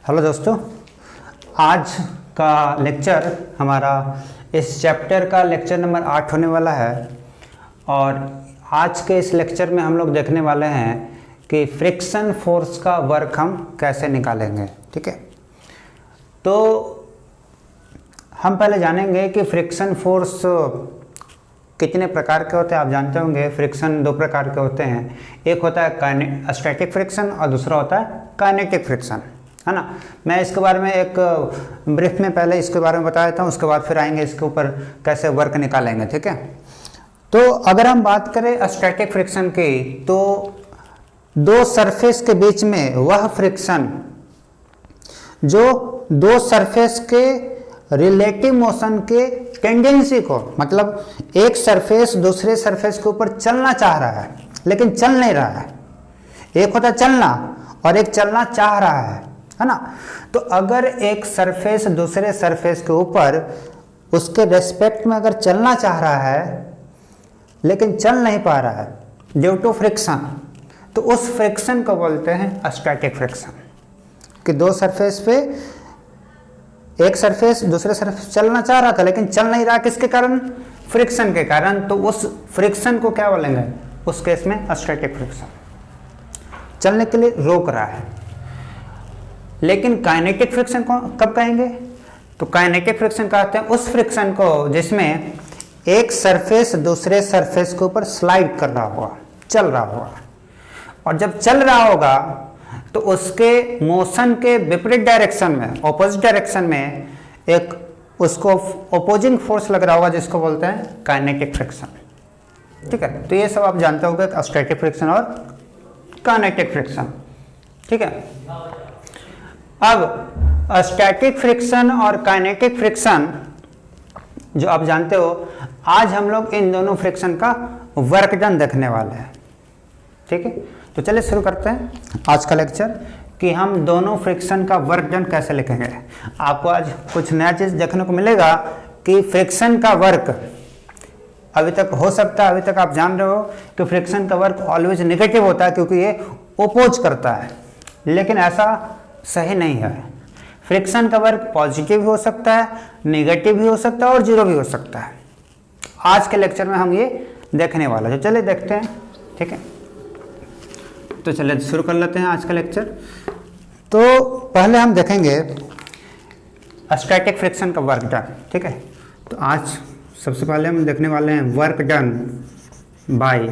Hello दोस्तों, आज का लेक्चर हमारा इस चैप्टर का लेक्चर नंबर 8 होने वाला है। और आज के इस लेक्चर में हम लोग देखने वाले हैं कि फ्रिक्शन फोर्स का वर्क हम कैसे निकालेंगे। ठीक है, तो हम पहले जानेंगे कि फ्रिक्शन फोर्स कितने प्रकार के होते हैं। आप जानते होंगे फ्रिक्शन दो प्रकार के होते हैं, एक होता है स्टैटिक फ्रिक्शन और दूसरा होता है काइनेटिक फ्रिक्शन, है ना। मैं इसके बारे में एक ब्रीफ में पहले इसके बारे में बता देता हूँ, उसके बाद फिर आएंगे इसके ऊपर कैसे वर्क निकालेंगे। ठीक है, तो अगर हम बात करें स्टैटिक फ्रिक्शन की, तो दो सरफेस के बीच में वह फ्रिक्शन जो दो सरफेस के रिलेटिव मोशन के टेंडेंसी को, मतलब एक सरफेस दूसरे सरफेस के ऊपर चलना चाह रहा है लेकिन चल नहीं रहा है। एक होता है चलना और एक चलना चाह रहा है ना। तो अगर एक सरफेस दूसरे सरफेस के ऊपर उसके रेस्पेक्ट में अगर चलना चाह रहा है लेकिन चल नहीं पा रहा है ड्यू टू फ्रिक्शन, तो उस फ्रिक्शन को बोलते हैं स्टैटिक फ्रिक्शन। कि दो सरफेस पे एक सरफेस दूसरे सरफेस चलना चाह रहा था लेकिन चल नहीं रहा, किसके कारण? फ्रिक्शन के कारण। तो उस फ्रिक्शन को क्या बोलेंगे उस केस में? Static friction. चलने के लिए रोक रहा है। लेकिन काइनेटिक फ्रिक्शन को कब कहेंगे? तो काइनेटिक फ्रिक्शन कहते हैं उस फ्रिक्शन को जिसमें एक सरफेस दूसरे सरफेस के ऊपर स्लाइड कर रहा होगा, चल रहा होगा, और जब चल रहा होगा तो उसके मोशन के विपरीत डायरेक्शन में, ऑपोजिट डायरेक्शन में एक उसको अपोजिंग फोर्स लग रहा होगा जिसको बोलते हैं काइनेटिक फ्रिक्शन। ठीक है, तो ये सब आप जानते होंगे स्टैटिक फ्रिक्शन और काइनेटिक फ्रिक्शन। ठीक है, अब स्टैटिक फ्रिक्शन और काइनेटिक फ्रिक्शन जो आप जानते हो, आज हम लोग इन दोनों फ्रिक्शन का वर्क डन देखने वाले हैं। ठीक है, तो चलिए शुरू करते हैं आज का लेक्चर कि हम दोनों फ्रिक्शन का वर्क डन कैसे लिखेंगे। आपको आज कुछ नया चीज़ देखने को मिलेगा कि फ्रिक्शन का वर्क अभी तक हो सकता है, अभी तक आप जान रहे हो कि फ्रिक्शन का वर्क ऑलवेज नेगेटिव होता है क्योंकि ये ओपोज करता है, लेकिन ऐसा सही नहीं है। फ्रिक्शन का वर्क पॉजिटिव भी हो सकता है, नेगेटिव भी हो सकता है और जीरो भी हो सकता है। आज के लेक्चर में हम ये देखने वाले हैं, तो चलिए देखते हैं। ठीक है, तो चलिए शुरू कर लेते हैं आज का लेक्चर। तो पहले हम देखेंगे स्टैटिक फ्रिक्शन का वर्क डन। ठीक है, तो आज सबसे पहले हम देखने वाले हैं work done by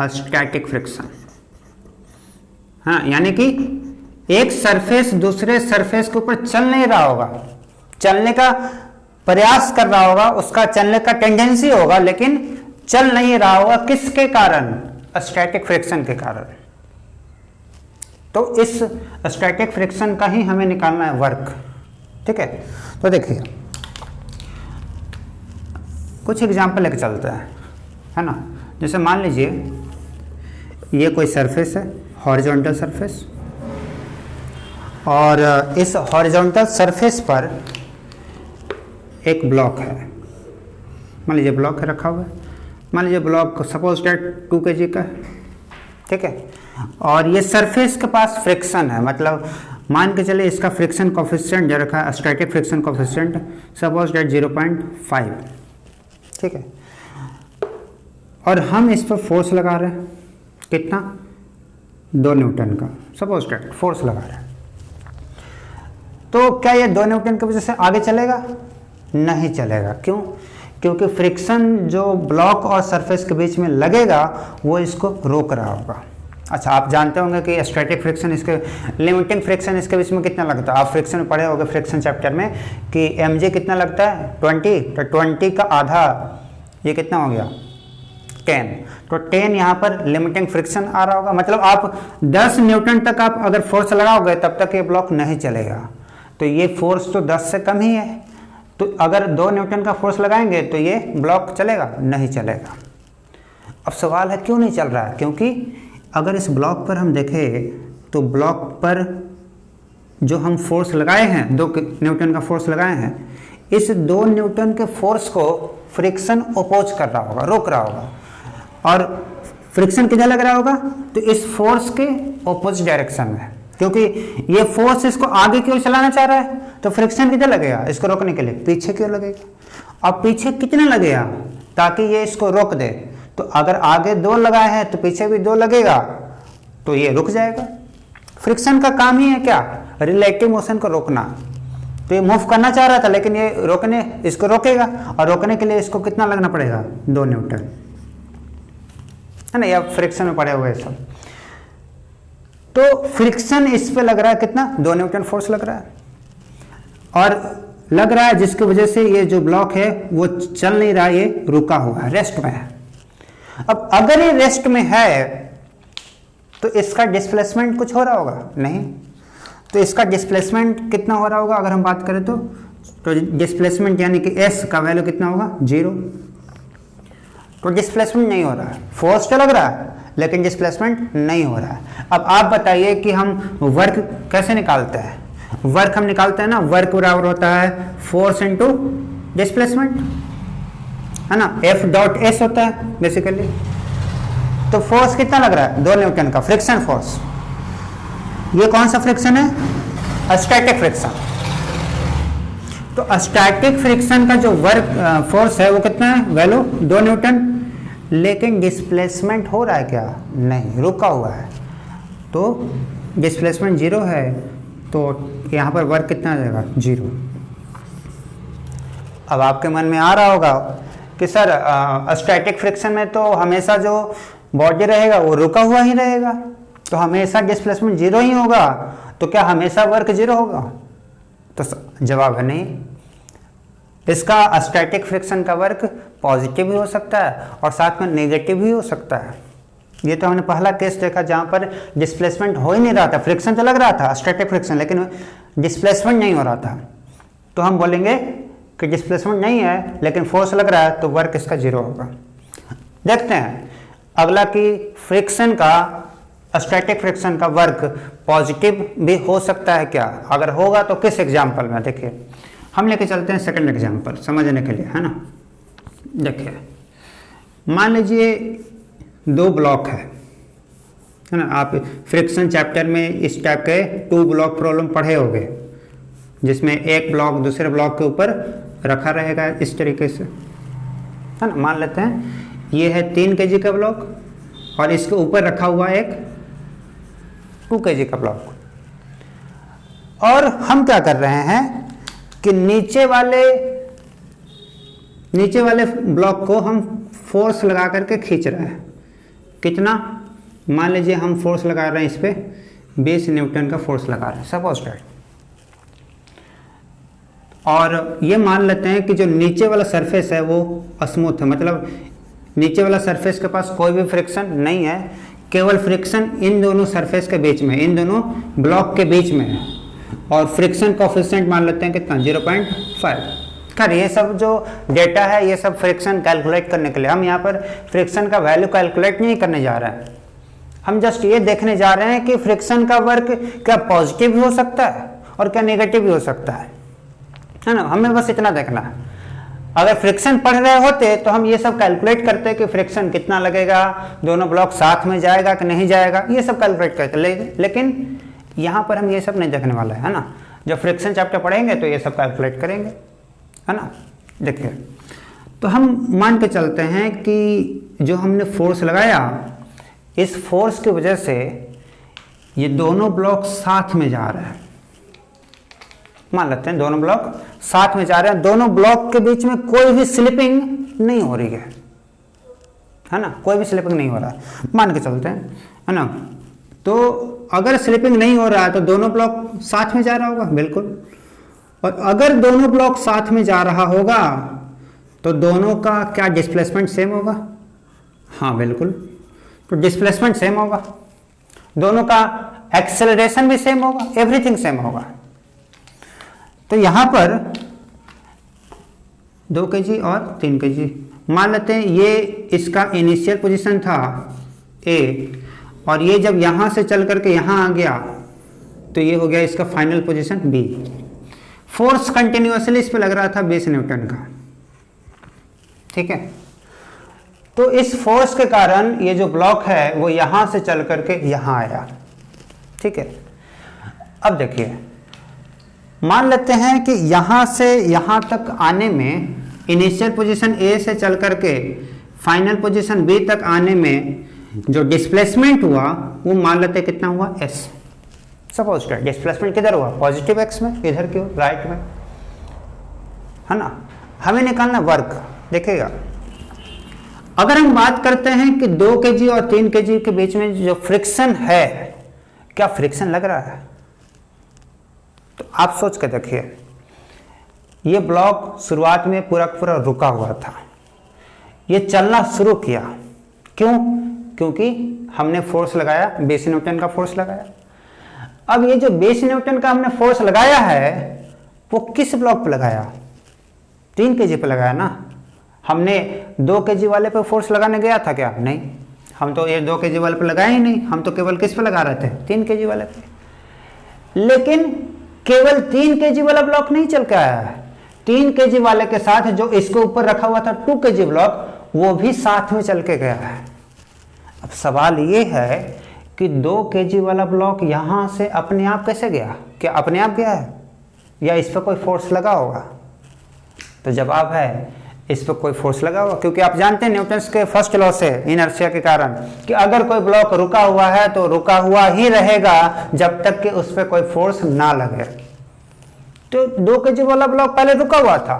static friction. हाँ, यानी कि एक सरफेस दूसरे सरफेस के ऊपर चल नहीं रहा होगा, चलने का प्रयास कर रहा होगा, उसका चलने का टेंडेंसी होगा लेकिन चल नहीं रहा होगा। किसके कारण? स्टैटिक फ्रिक्शन के कारण। तो इस स्टैटिक फ्रिक्शन का ही हमें निकालना है वर्क। ठीक है, तो देखिए कुछ एग्जांपल लेके चलते हैं, है ना। जैसे मान लीजिए ये कोई सरफेस है, हॉरिजॉन्टल सरफेस, और इस हॉरिजॉन्टल सरफेस पर एक ब्लॉक है। मान लीजिए ब्लॉक है रखा हुआ है, मान लीजिए ब्लॉक सपोज डेट 2 kg का है। ठीक है, और ये सरफेस के पास फ्रिक्शन है, मतलब मान के चलिए इसका फ्रिक्शन कोफिशिएंट जो रखा है static friction coefficient suppose date 0.5। ठीक है, और हम इस पर फोर्स लगा रहे हैं, कितना? 2 न्यूटन का सपोज डेट फोर्स लगा रहे हैं। तो क्या ये 2 न्यूटन की वजह से आगे चलेगा? नहीं चलेगा। क्यों? क्योंकि फ्रिक्शन जो ब्लॉक और सरफेस के बीच में लगेगा वो इसको रोक रहा होगा। अच्छा, आप जानते होंगे कि स्टैटिक फ्रिक्शन, इसके लिमिटिंग फ्रिक्शन इसके बीच में कितना लगता है। आप फ्रिक्शन में पढ़े होंगे फ्रिक्शन चैप्टर में कि mg कितना लगता है? 20। तो 20 का आधा ये कितना हो गया? 10। तो 10 यहाँ पर लिमिटिंग फ्रिक्शन आ रहा होगा, मतलब आप 10 न्यूटन तक आप अगर फोर्स लगाओगे तब तक ये ब्लॉक नहीं चलेगा। तो ये फोर्स तो 10 से कम ही है, तो अगर 2 न्यूटन का फोर्स लगाएंगे तो ये ब्लॉक चलेगा? नहीं चलेगा। अब सवाल है क्यों नहीं चल रहा है? क्योंकि अगर इस ब्लॉक पर हम देखें तो ब्लॉक पर जो हम फोर्स लगाए हैं, 2 न्यूटन का फोर्स लगाए हैं, इस 2 न्यूटन के फोर्स को फ्रिक्शन अपोज कर रहा होगा, रोक रहा होगा। और फ्रिक्शन किधर लग रहा होगा? तो इस फोर्स के ऑपोजिट डायरेक्शन में, क्योंकि ये फोर्स इसको आगे की ओर चलाना चाह रहा है, तो फ्रिक्शन कितना लगेगा इसको रोकने के लिए, पीछे की ओर लगेगा। अब पीछे कितना लगेगा ताकि ये इसको रोक दे, तो अगर आगे 2 लगाए हैं तो पीछे भी 2 लगेगा, तो ये रुक जाएगा। फ्रिक्शन का काम ही है क्या, रिलेटिव मोशन को रोकना। तो ये मूव करना चाह रहा था लेकिन ये इसको रोकेगा, और रोकने के लिए इसको कितना लगना पड़ेगा, 2 न्यूटन, है ना। या फ्रिक्शन में पड़े हुए सब, तो फ्रिक्शन इस पे लग रहा है कितना, 2 न्यूटन फोर्स लग रहा है, और लग रहा है जिसकी वजह से ये जो ब्लॉक है वो चल नहीं रहा, ये रुका हुआ है, रेस्ट में है। अब अगर ये रेस्ट में है तो इसका डिस्प्लेसमेंट कुछ हो रहा होगा, नहीं। तो इसका डिस्प्लेसमेंट कितना हो रहा होगा अगर हम बात करें तो डिस्प्लेसमेंट यानी कि s का वैल्यू कितना होगा, 0। तो डिस्प्लेसमेंट नहीं हो रहा है, फोर्स तो लग रहा है लेकिन डिस्प्लेसमेंट नहीं हो रहा है। अब आप बताइए कि हम वर्क कैसे निकालते हैं। वर्क हम निकालते हैं ना, वर्क बराबर होता है फोर्स इनटू डिस्प्लेसमेंट, है ना, F डॉट S होता है बेसिकली। तो फोर्स कितना लग रहा है, 2 न्यूटन का फ्रिक्शन फोर्स। ये कौन सा फ्रिक्शन है, स्टैटिक फ्रिक्शन। तो स्टैटिक फ्रिक्शन का जो वर्क फोर्स है वो कितना है, वैल्यू 2 न्यूटन, लेकिन डिस्प्लेसमेंट हो रहा है क्या, नहीं, रुका हुआ है। तो डिस्प्लेसमेंट 0 है, तो यहाँ पर वर्क कितना आ जाएगा, 0। अब आपके मन में आ रहा होगा कि सर स्टैटिक फ्रिक्शन में तो हमेशा जो बॉडी रहेगा वो रुका हुआ ही रहेगा, तो हमेशा डिस्प्लेसमेंट 0 ही होगा, तो क्या हमेशा वर्क 0 होगा। तो जवाब है नहीं। इसका स्टैटिक फ्रिक्शन का वर्क पॉजिटिव भी हो सकता है और साथ में नेगेटिव भी हो सकता है। ये तो हमने पहला केस देखा जहाँ पर डिस्प्लेसमेंट हो ही नहीं रहा था, फ्रिक्शन तो लग रहा था स्टैटिक फ्रिक्शन, लेकिन डिस्प्लेसमेंट नहीं हो रहा था। तो हम बोलेंगे कि डिस्प्लेसमेंट नहीं है लेकिन फोर्स लग रहा है, तो वर्क इसका 0 होगा। देखते हैं अगला कि फ्रिक्शन का, स्टैटिक फ्रिक्शन का वर्क पॉजिटिव भी हो सकता है क्या, अगर होगा तो किस एग्जाम्पल में। देखिए हम लेके चलते हैं सेकंड एग्जाम्पल समझने के लिए, है ना। देखिए मान लीजिए 2 ब्लॉक है ना। आप फ्रिक्शन चैप्टर में इस टाइप के 2 ब्लॉक प्रॉब्लम पढ़े होंगे, जिसमें एक ब्लॉक दूसरे ब्लॉक के ऊपर रखा रहेगा इस तरीके से, है ना। मान लेते हैं ये है 3 kg का ब्लॉक और इसके ऊपर रखा हुआ एक 2 kg का ब्लॉक, और हम क्या कर रहे हैं कि नीचे वाले ब्लॉक को हम फोर्स लगा करके खींच रहे हैं। कितना, मान लीजिए हम फोर्स लगा रहे हैं इस पे 20 न्यूटन का फोर्स लगा रहे हैं, सपोज दैट। और ये मान लेते हैं कि जो नीचे वाला सरफेस है वो स्मूथ है, मतलब नीचे वाला सरफेस के पास कोई भी फ्रिक्शन नहीं है, केवल फ्रिक्शन इन दोनों सरफेस के बीच में, इन दोनों ब्लॉक के बीच में है। और फ्रिक्शन कोएफिशिएंट मान लेते हैं कितना, 0.5। खैर ये सब जो डेटा है ये सब फ्रिक्शन कैलकुलेट करने के लिए, हम यहाँ पर फ्रिक्शन का वैल्यू कैलकुलेट नहीं करने जा रहे हैं। हम जस्ट ये देखने जा रहे हैं कि फ्रिक्शन का वर्क क्या पॉजिटिव भी हो सकता है और क्या नेगेटिव भी हो सकता है ना। हमें बस इतना देखना है। अगर फ्रिक्शन पढ़ रहे होते तो हम ये सब कैलकुलेट करते कि फ्रिक्शन कितना लगेगा, दोनों ब्लॉक साथ में जाएगा कि नहीं जाएगा, ये सब कैलकुलेट करते। लेकिन यहाँ पर हम ये सब नहीं देखने वाले है ना। जब फ्रिक्शन चैप्टर पढ़ेंगे तो ये सब कैलकुलेट करेंगे, है ना। देखिए तो हम मान के चलते हैं कि जो हमने फोर्स लगाया, इस फोर्स की वजह से ये दोनों ब्लॉक साथ में जा रहे हैं। मान लेते हैं दोनों ब्लॉक साथ में जा रहे हैं, दोनों ब्लॉक के बीच में कोई भी स्लिपिंग नहीं हो रही है ना, कोई भी स्लिपिंग नहीं हो रहा, मान के चलते हैं, है ना। तो अगर स्लिपिंग नहीं हो रहा है तो दोनों ब्लॉक साथ में जा रहा होगा, बिल्कुल। और अगर दोनों ब्लॉक साथ में जा रहा होगा तो दोनों का क्या डिस्प्लेसमेंट सेम होगा, हाँ बिल्कुल। तो डिस्प्लेसमेंट सेम होगा, दोनों का एक्सेलरेशन भी सेम होगा, एवरीथिंग सेम होगा। तो यहां पर 2 kg और 3 kg मान लेते हैं, ये इसका इनिशियल पोजीशन था A, और ये जब यहां से चल करके यहां आ गया तो ये हो गया इसका final position B। Force continuously इस पे लग रहा था 20 न्यूटन का, ठीक है। तो इस फोर्स के कारण ये जो ब्लॉक है वो यहां से चल करके यहां आया, ठीक है। अब देखिए, मान लेते हैं कि यहां से यहां तक आने में इनिशियल पोजीशन ए से चल करके फाइनल पोजीशन बी तक आने में जो डिस्प्लेसमेंट हुआ वो मान लेते हैं कितना हुआ, एस। सपोज दैट डिस्प्लेसमेंट किधर हुआ, पॉजिटिव एक्स में, इधर की ओर राइट में, है ना। हमें निकालना वर्क। देखिएगा, अगर हम बात करते हैं कि 2 kg और 3 kg के बीच में जो फ्रिक्शन है, क्या फ्रिक्शन लग रहा है? तो आप सोच के देखिए, ये ब्लॉक शुरुआत में पूरा पूरा रुका हुआ था, ये चलना शुरू किया, क्यों? क्योंकि हमने फोर्स लगाया, 20 न्यूटन का फोर्स लगाया। अब ये जो 20 न्यूटन का हमने फोर्स लगाया है वो किस ब्लॉक पे लगाया? 3 kg पे लगाया ना। हमने 2 kg वाले पे फोर्स लगाने गया था क्या? नहीं, हम तो ये 2 kg वाले पे लगाए ही नहीं, हम तो केवल किस पे लगा रहे थे? 3 kg वाले पे। लेकिन केवल 3 kg वाला ब्लॉक नहीं चल के आया है, 3 kg वाले के साथ जो इसके ऊपर रखा हुआ था 2 kg ब्लॉक, वो भी साथ में चल के गया है। अब सवाल ये है कि 2 kg वाला ब्लॉक यहां से अपने आप कैसे गया? क्या अपने आप गया है या इस पर कोई फोर्स लगा होगा? तो जवाब है इस पर कोई फोर्स लगा होगा, क्योंकि आप जानते हैं न्यूटन्स के फर्स्ट लॉ से, इनर्शिया के कारण, कि अगर कोई ब्लॉक रुका हुआ है तो रुका हुआ ही रहेगा जब तक कि उस पर कोई फोर्स ना लगे। तो 2 kg वाला ब्लॉक पहले रुका हुआ था,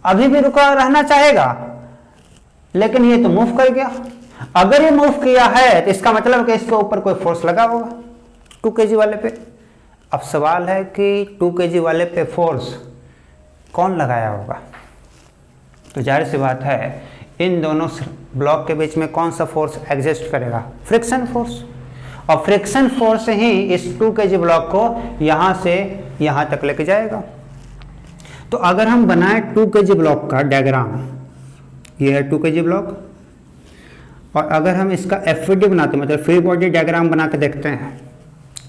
अभी भी रुका रहना चाहेगा, लेकिन ये तो मूव कर गया। अगर ये मूव किया है तो इसका मतलब कि इसके ऊपर कोई फोर्स लगा होगा 2 kg वाले पे। अब सवाल है कि 2 kg वाले पे फोर्स कौन लगाया होगा? तो जाहिर सी बात है इन दोनों ब्लॉक के बीच में कौन सा फोर्स एग्जिस्ट करेगा? Friction force. और फ्रिक्शन फोर्स ही इस 2 kg ब्लॉक को यहाँ से यहाँ तक लेके जाएगा। तो अगर हम बनाए 2 kg ब्लॉक का डायग्राम, ये है 2 kg ब्लॉक, और अगर हम इसका एफवीडी बनाते, मतलब फ्री बॉडी डायग्राम बना के देखते हैं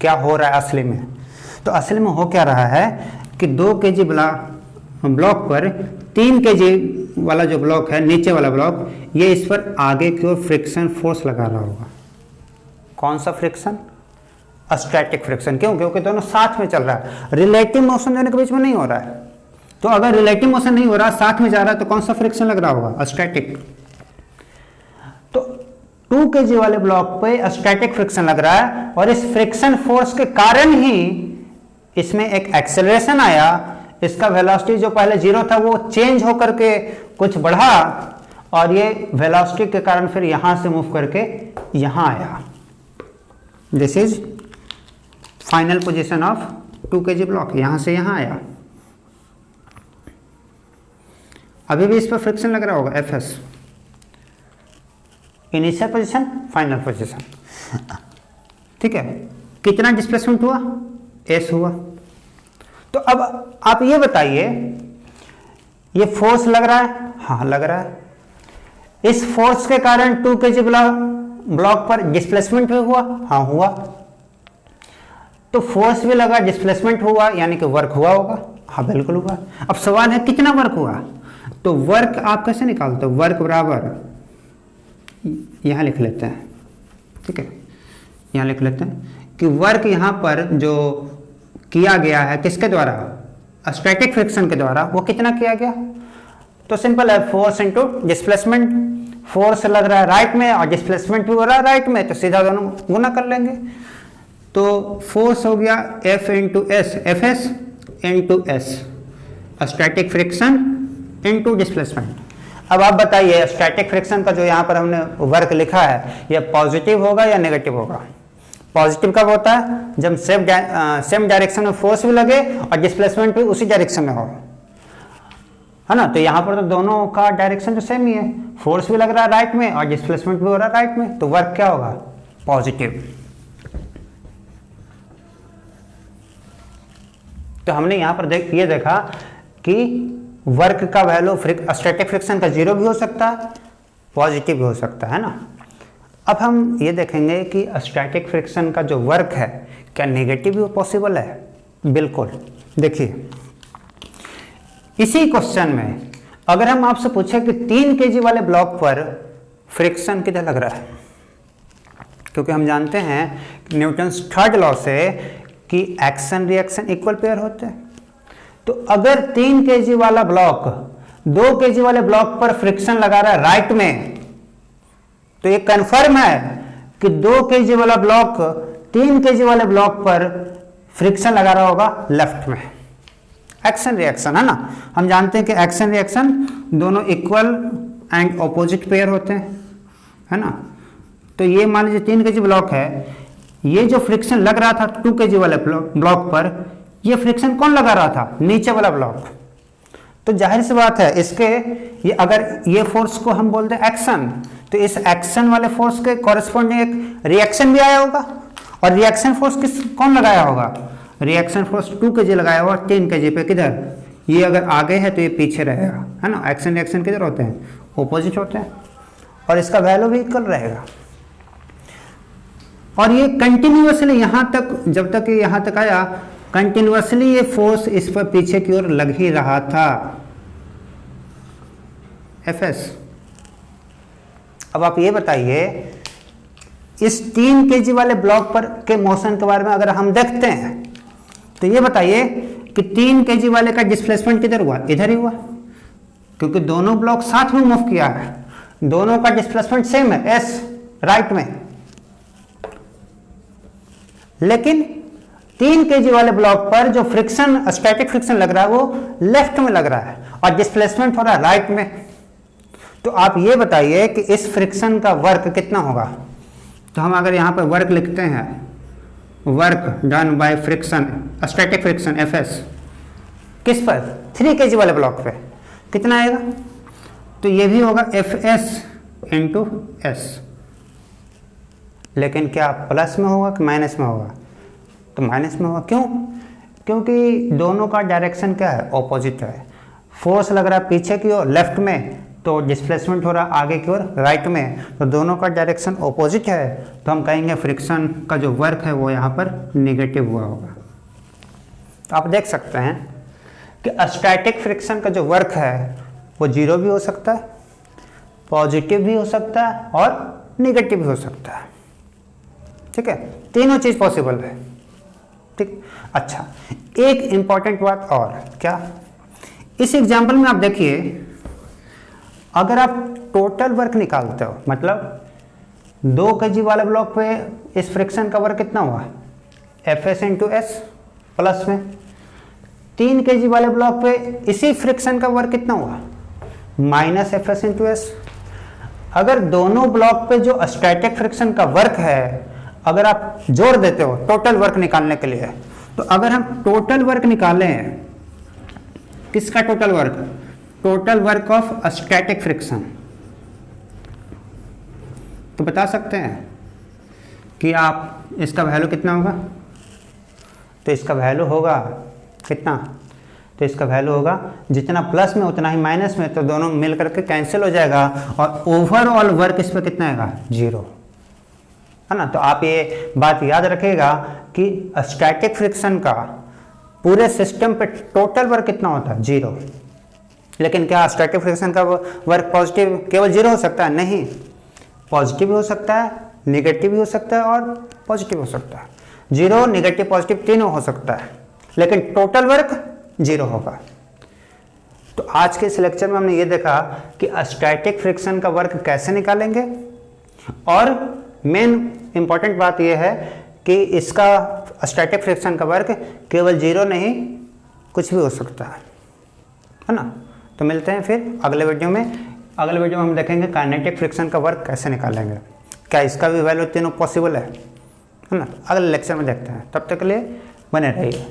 क्या हो रहा है असली में, तो असली में हो क्या रहा है कि 2 kg ब्लॉक पर 3 kg वाला जो ब्लॉक है, नीचे वाला ब्लॉक, ये इस पर आगे की ओर फ्रिक्शन फोर्स लगा रहा होगा। कौन सा फ्रिक्शन? Static friction. क्यों? क्योंकि दोनों साथ में चल रहा है, रिलेटिव मोशन दोनों के बीच में नहीं हो रहा है। तो अगर रिलेटिव मोशन नहीं हो रहा, साथ में जा रहा है, तो कौन सा फ्रिक्शन लग रहा होगा? स्टैटिक। तो 2 kg वाले ब्लॉक पे स्टैटिक फ्रिक्शन लग रहा है, और इस फ्रिक्शन फोर्स के कारण ही इसमें एक एक्सेलरेशन आया। इसका वेलोसिटी जो पहले 0 था वो चेंज होकर के कुछ बढ़ा, और ये वेलोसिटी के कारण फिर यहां से मूव करके यहां आया। This is final position of 2 kg block, यहां से यहां आया। अभी भी इस पर फ्रिक्शन लग रहा होगा, Fs। Initial position, final position, ठीक है। कितना डिस्प्लेसमेंट हुआ? S हुआ। तो अब आप ये बताइए, ये फोर्स लग रहा है? हाँ लग रहा है। इस फोर्स के कारण 2 kg ब्लॉक पर डिस्प्लेसमेंट भी हुआ? हाँ हुआ। तो फोर्स भी लगा, डिस्प्लेसमेंट हुआ, यानी कि वर्क हुआ होगा? हाँ बिल्कुल हुआ। अब सवाल है कितना वर्क हुआ? तो वर्क आप कैसे निकालते हो? वर्क बराबर, यहां लिख लेते हैं, ठीक है, यहां लिख लेते हैं कि वर्क यहां पर जो किया गया है किसके द्वारा? स्टैटिक फ्रिक्शन के द्वारा। वो कितना किया गया? तो सिंपल है, फोर्स इंटू डिस्प्लेसमेंट। फोर्स लग रहा है राइट में और डिस्प्लेसमेंट भी हो रहा है राइट में, तो सीधा दोनों गुना कर लेंगे। तो फोर्स हो गया F into S, F S into S, static friction into displacement. अब आप बताइए, स्टैटिक फ्रिक्शन का जो यहाँ पर हमने वर्क लिखा है, यह पॉजिटिव होगा या नेगेटिव होगा? पॉजिटिव कब होता है? जब सेम डायरेक्शन में फोर्स भी लगे और डिस्प्लेसमेंट भी उसी डायरेक्शन में हो, है ना। तो यहाँ पर तो दोनों का डायरेक्शन तो सेम ही है, फोर्स भी लग रहा है राइट में और डिस्प्लेसमेंट भी हो रहा है राइट में, तो वर्क क्या होगा? पॉजिटिव। तो हमने यहाँ पर ये देखा कि वर्क का वैल्यू स्टैटिक फ्रिक्शन का 0 भी हो सकता है, पॉजिटिव भी हो सकता है ना। अब हम ये देखेंगे कि स्टैटिक फ्रिक्शन का जो वर्क है क्या नेगेटिव भी पॉसिबल है? बिल्कुल। देखिए, इसी क्वेश्चन में अगर हम आपसे पूछे कि 3 kg वाले ब्लॉक पर फ्रिक्शन कितना लग रहा है, क्योंकि हम जानते हैं न्यूटन्स थर्ड लॉ से कि एक्शन रिएक्शन इक्वल पेयर होते हैं। तो अगर 3 kg वाला ब्लॉक 2 kg वाले ब्लॉक पर फ्रिक्शन लगा रहा है राइट में, तो ये कंफर्म है कि 2 kg वाला ब्लॉक 3 kg वाले ब्लॉक पर फ्रिक्शन लगा रहा होगा लेफ्ट में। एक्शन रिएक्शन है ना, हम जानते हैं कि एक्शन रिएक्शन दोनों इक्वल एंड ऑपोजिट पेयर होते हैं, है ना। तो ये मान लीजिए 3 kg ब्लॉक है, ये जो फ्रिक्शन लग रहा था 2 kg वाले ब्लॉक पर, ये फ्रिक्शन कौन लगा रहा था? नीचे वाला ब्लॉक। तो जाहिर सी बात है इसके ये अगर ये फोर्स को हम बोलते हैं एक्शन, तो इस एक्शन वाले फोर्स के कॉरेस्पॉन्डिंग एक रिएक्शन भी आया होगा। और रिएक्शन फोर्स कौन लगाया होगा? रिएक्शन फोर्स 2 kg लगाया हुआ 3 kg पे। किधर? ये अगर आगे है तो ये पीछे रहेगा, है ना। एक्शन रिएक्शन किधर होते हैं? ऑपोजिट होते हैं, और इसका वैल्यू भी इक्वल रहेगा। और ये कंटिन्यूअसली यहाँ तक, जब तक ये यहाँ तक आया, कंटिन्यूअसली ये फोर्स इस पर पीछे की ओर लग ही रहा था, Fs। अब आप ये बताइए, इस 3 kg वाले ब्लॉक पर के मोशन के बारे में अगर हम देखते हैं, तो ये बताइए कि 3 kg वाले का डिस्प्लेसमेंट किधर हुआ? इधर ही हुआ, क्योंकि दोनों ब्लॉक साथ में मूव किया है, दोनों का डिस्प्लेसमेंट सेम है, s राइट में। लेकिन 3 kg वाले ब्लॉक पर जो फ्रिक्शन, स्टैटिक फ्रिक्शन लग रहा है वो लेफ्ट में लग रहा है और डिस्प्लेसमेंट हो रहा है राइट में। तो आप ये बताइए कि इस फ्रिक्शन का वर्क कितना होगा? तो हम अगर यहाँ पर वर्क लिखते हैं, work done by friction, static friction Fs, किस पर? 3 kg वाले ब्लॉक पे कितना आएगा? तो ये भी होगा Fs इंटू s। लेकिन क्या प्लस में होगा कि माइनस में होगा? तो माइनस में होगा। क्यों? क्योंकि दोनों का डायरेक्शन क्या है? ऑपोजिट है। फोर्स लग रहा है पीछे की ओर लेफ्ट में, तो डिस्प्लेसमेंट हो रहा है आगे की ओर राइट में, तो दोनों का डायरेक्शन ऑपोजिट है, तो हम कहेंगे फ्रिक्शन का जो वर्क है वो यहाँ पर नेगेटिव हुआ होगा। तो आप देख सकते हैं कि स्टैटिक फ्रिक्शन का जो वर्क है वो 0 भी हो सकता है, पॉजिटिव भी हो सकता है और नेगेटिव भी हो सकता है। ठीक है, तीनों चीज़ पॉसिबल है। ठीक, अच्छा, एक इंपॉर्टेंट बात और, क्या? इस एग्जाम्पल में आप देखिए, अगर आप टोटल वर्क निकालते हो, मतलब 2 kg वाले ब्लॉक पे इस फ्रिक्शन का वर्क कितना हुआ? Fs इंटू एस प्लस में। 3 kg वाले ब्लॉक पे इसी फ्रिक्शन का वर्क कितना हुआ? Minus Fs into S. अगर दोनों ब्लॉक पे जो स्टैटिक फ्रिक्शन का वर्क है, अगर आप जोड़ देते हो टोटल वर्क निकालने के लिए, तो अगर हम टोटल वर्क निकालें, किसका total work? Total work of static friction, तो बता सकते हैं कि आप इसका वैल्यू कितना होगा? तो इसका वैल्यू होगा कितना? तो इसका वैल्यू होगा जितना प्लस में उतना ही माइनस में, तो दोनों मिल करके कैंसिल हो जाएगा और ओवरऑल वर्क इस पर कितना आएगा? 0, है ना। तो आप ये बात याद रखिएगा कि स्टैटिक फ्रिक्शन का पूरे सिस्टम पे टोटल वर्क कितना होता है? 0। लेकिन क्या स्टैटिक फ्रिक्शन का वर्क पॉजिटिव केवल 0 हो सकता है? नहीं, पॉजिटिव भी हो सकता है, नेगेटिव भी हो सकता है और पॉजिटिव हो सकता है। 0, नेगेटिव, पॉजिटिव तीनों हो सकता है, लेकिन टोटल वर्क 0 होगा। तो आज के इस लेक्चर में हमने ये देखा कि स्टैटिक फ्रिक्शन का वर्क कैसे निकालेंगे, और मेन इंपॉर्टेंट बात यह है कि इसका स्टैटिक फ्रिक्शन का वर्क केवल 0 नहीं, कुछ भी हो सकता है ना। तो मिलते हैं फिर अगले वीडियो में। अगले वीडियो में हम देखेंगे काइनेटिक फ्रिक्शन का वर्क कैसे निकालेंगे, क्या इसका भी वैल्यू तीनों पॉसिबल है ना। अगले लेक्चर में देखते हैं, तब तक के लिए बने रहिए।